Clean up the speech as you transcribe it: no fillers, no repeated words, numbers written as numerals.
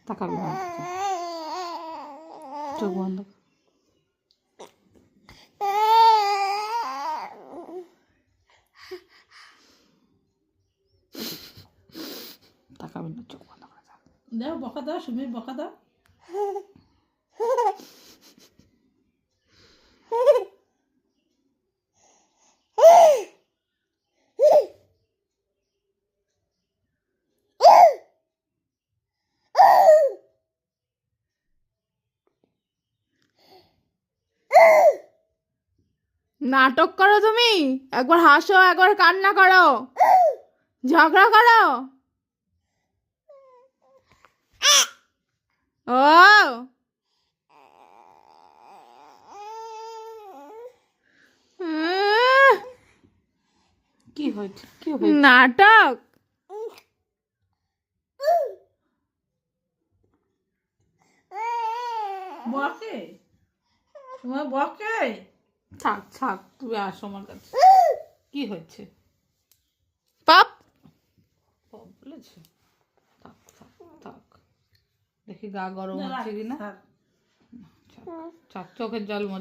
তাকাবি না, চোখ বন্ধ। তাকাবি না, চোখ বন্ধ করে থাক। দাও বকা দাও, সুমির বকা দাও। নাটক করো তুমি, একবার হাসো একবার কান্না করো, ঝগড়া করো। ও কি হয়েছে, কি হয়েছে? নাটক। বকে তোমার বকে। থাক থাক, তুমি আসো আমার কাছে। কি হয়েছে? পাপ বলেছে থাক থাক থাক, দেখি গা গরম হচ্ছে কিনা। থাক। থাক, চোখের জল